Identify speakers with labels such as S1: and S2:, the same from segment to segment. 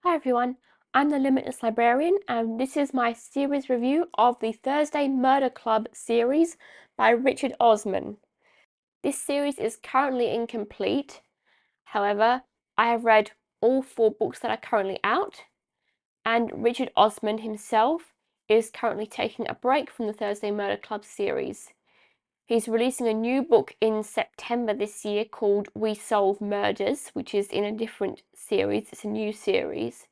S1: Hi everyone, I'm the Limitless Librarian and this is my series review of the Thursday Murder Club series by Richard Osman. This series is currently incomplete, however, I have read all 4 books that are currently out, and Richard Osman himself is currently taking a break from the Thursday Murder Club series. He's releasing a new book in September this year called We Solve Murders, which is in a different series, it's a new series.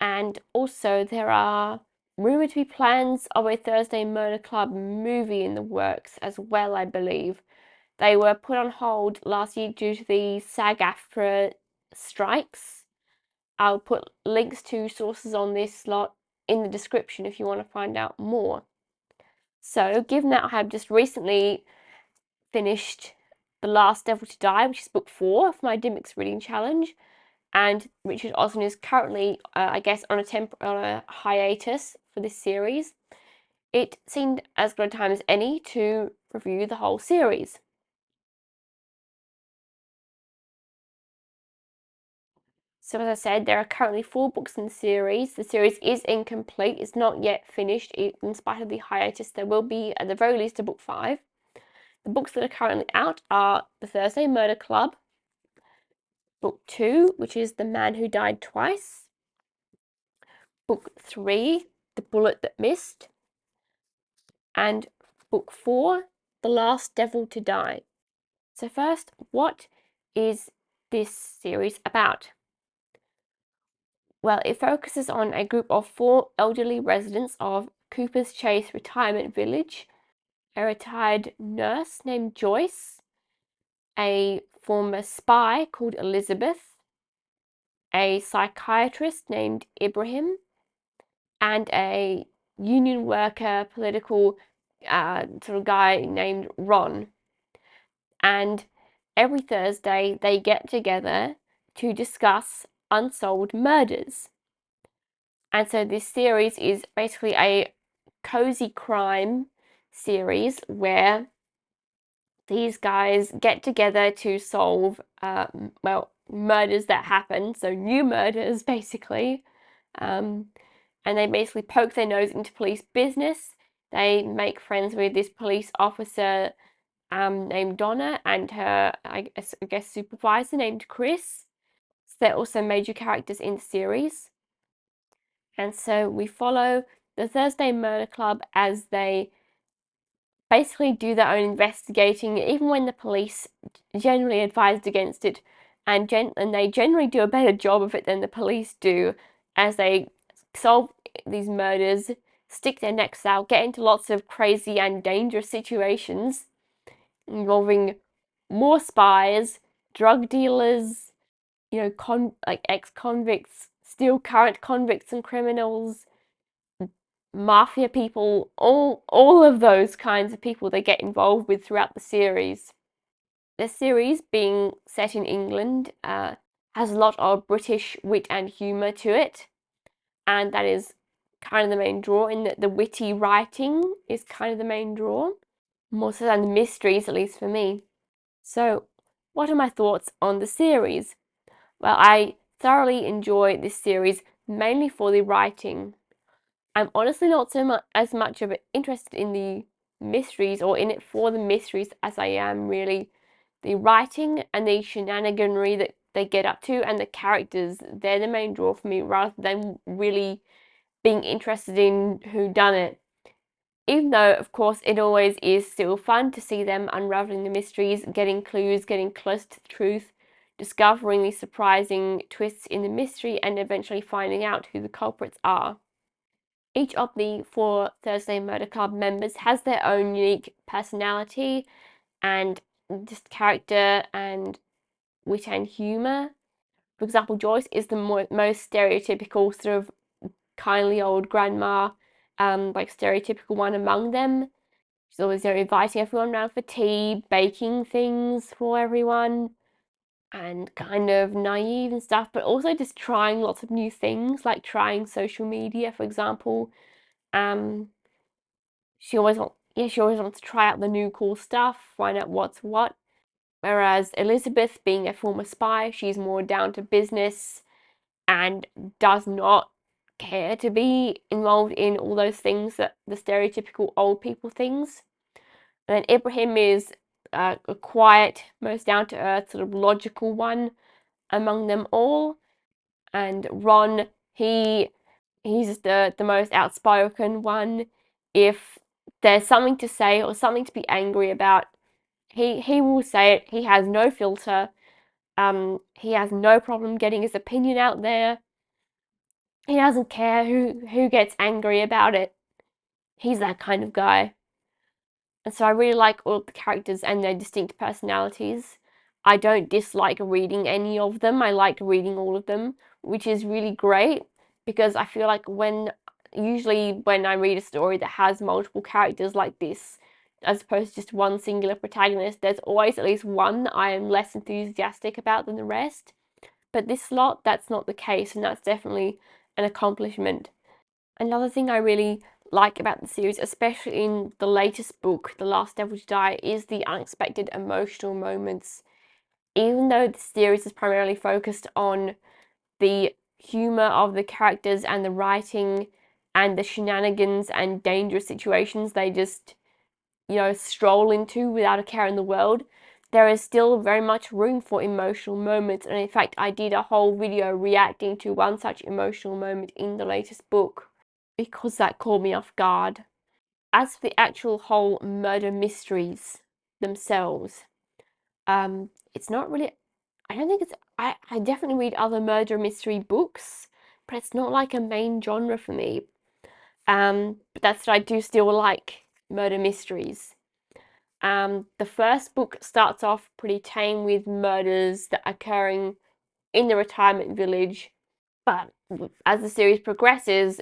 S1: And also there are rumored to be plans of a Thursday Murder Club movie in the works as well, I believe. They were put on hold last year due to the SAG-AFTRA strikes. I'll put links to sources on this lot in the description if you want to find out more. So, given that I have just recently finished The Last Devil to Die, which is book 4 of my Dimmicks Reading Challenge, and Richard Osman is currently, I guess, on a hiatus for this series, it seemed as good a time as any to review the whole series. So as I said, there are currently 4 books in the series. The series is incomplete, it's not yet finished. In spite of the hiatus, there will be at the very least a book 5. The books that are currently out are The Thursday Murder Club, book 2, which is The Man Who Died Twice, book 3, The Bullet That Missed, and book 4, The Last Devil to Die. So first, what is this series about? Well, it focuses on a group of 4 elderly residents of Cooper's Chase Retirement Village, a retired nurse named Joyce, a former spy called Elizabeth, a psychiatrist named Ibrahim, and a union worker, political sort of guy named Ron. And every Thursday they get together to discuss unsolved murders. And so this series is basically a cozy crime series where these guys get together to solve, murders that happen, so new murders basically. And they basically poke their nose into police business. They make friends with this police officer named Donna and her, I guess, supervisor named Chris. So they're also major characters in the series. And so we follow the Thursday Murder Club as they basically do their own investigating, even when the police generally advised against it, and they generally do a better job of it than the police do, as they solve these murders, stick their necks out, get into lots of crazy and dangerous situations involving more spies, drug dealers, like ex-convicts, still current convicts and criminals, mafia people, all of those kinds of people they get involved with throughout the series. The series, being set in England, has a lot of British wit and humour to it, and that is kind of the main draw, in that the witty writing is kind of the main draw, more so than the mysteries, at least for me. So, what are my thoughts on the series? Well, I thoroughly enjoy this series, mainly for the writing. I'm honestly not so much as much of interested in the mysteries or in it for the mysteries as I am really the writing and the shenaniganry that they get up to, and the characters. They're the main draw for me, rather than really being interested in who done it. Even though, of course, it always is still fun to see them unraveling the mysteries, getting clues, getting close to the truth, discovering the surprising twists in the mystery, and eventually finding out who the culprits are. Each of the 4 Thursday Murder Club members has their own unique personality and just character and wit and humour. For example, Joyce is the most stereotypical sort of kindly old grandma, like stereotypical one among them. She's always, inviting everyone around for tea, baking things for everyone, and kind of naive and stuff, but also just trying lots of new things, like trying social media, for example. She always wants to try out the new cool stuff, find out what's what. Whereas Elizabeth, being a former spy, she's more down to business and does not care to be involved in all those things, that the stereotypical old people things. And then Ibrahim is a quiet, most down-to-earth, sort of logical one among them all. And Ron, he's the most outspoken one. If there's something to say or something to be angry about, he will say it. He has no filter. He has no problem getting his opinion out there. He doesn't care who gets angry about it. He's that kind of guy. And so I really like all of the characters and their distinct personalities. I don't dislike reading any of them. I like reading all of them, which is really great because I feel like usually when I read a story that has multiple characters like this, as opposed to just one singular protagonist, there's always at least one that I am less enthusiastic about than the rest. But this lot, that's not the case, and that's definitely an accomplishment. Another thing I really like about the series, especially in the latest book, The Last Devil to Die, is the unexpected emotional moments. Even though the series is primarily focused on the humor of the characters and the writing and the shenanigans and dangerous situations they just, stroll into without a care in the world, there is still very much room for emotional moments. And in fact, I did a whole video reacting to one such emotional moment in the latest book because that caught me off guard. As for the actual whole murder mysteries themselves, it's not really, I don't think it's, I definitely read other murder mystery books, but it's not like a main genre for me. But that's what I do still like murder mysteries. The first book starts off pretty tame with murders that are occurring in the retirement village, but as the series progresses,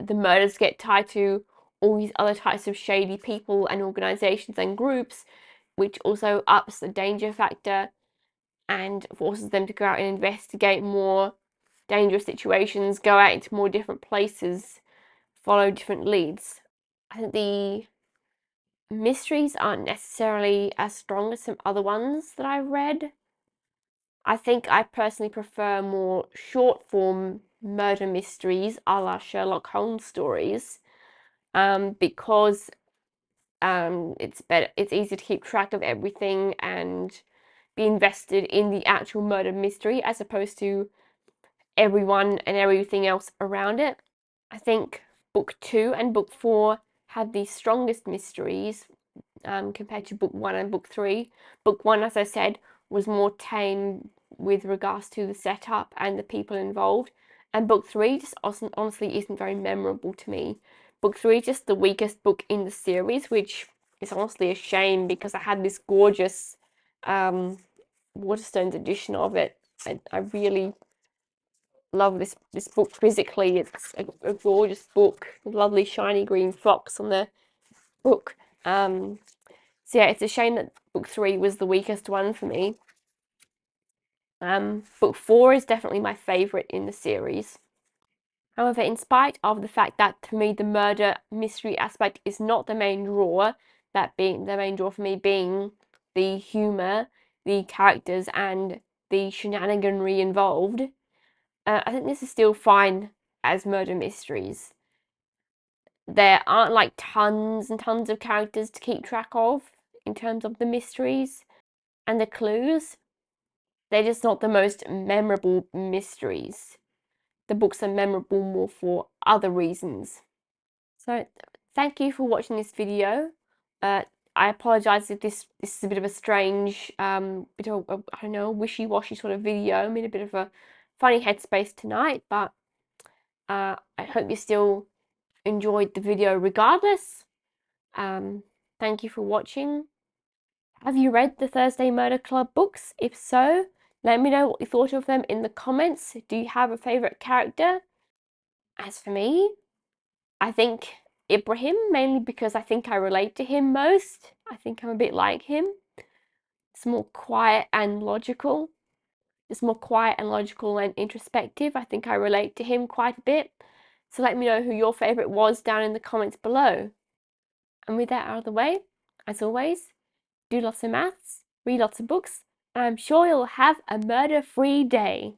S1: the murders get tied to all these other types of shady people and organizations and groups, which also ups the danger factor and forces them to go out and investigate more dangerous situations, go out into more different places, follow different leads. I think the mysteries aren't necessarily as strong as some other ones that I've read. I think I personally prefer more short form murder mysteries a la Sherlock Holmes stories, because it's easy to keep track of everything and be invested in the actual murder mystery as opposed to everyone and everything else around it. I think book 2 and book 4 had the strongest mysteries, compared to book 1 and book 3. Book 1, as I said, was more tame with regards to the setup and the people involved, and book 3 just honestly isn't very memorable to me. Book 3 is just the weakest book in the series, which is honestly a shame because I had this gorgeous Waterstones edition of it. I really love this book physically. It's a gorgeous book, a lovely shiny green fox on the book. So yeah, it's a shame that book 3 was the weakest one for me. Book 4 is definitely my favourite in the series. However, in spite of the fact that to me the murder mystery aspect is not the main draw, that being the main draw for me being the humour, the characters, and the shenaniganry involved, I think this is still fine as murder mysteries. There aren't like tons and tons of characters to keep track of in terms of the mysteries and the clues. They're just not the most memorable mysteries. The books are memorable more for other reasons. So thank you for watching this video. I apologise if this is a bit of a strange, bit of a, I don't know, wishy-washy sort of video. I'm in a bit of a funny headspace tonight, but I hope you still enjoyed the video regardless. Thank you for watching. Have you read the Thursday Murder Club books? If so, let me know what you thought of them in the comments. Do you have a favourite character? As for me, I think Ibrahim, mainly because I think I relate to him most. I think I'm a bit like him. It's more quiet and logical. It's more quiet and logical and introspective. I think I relate to him quite a bit. So let me know who your favourite was down in the comments below. And with that out of the way, as always, do lots of maths, read lots of books, and I'm sure you'll have a murder-free day.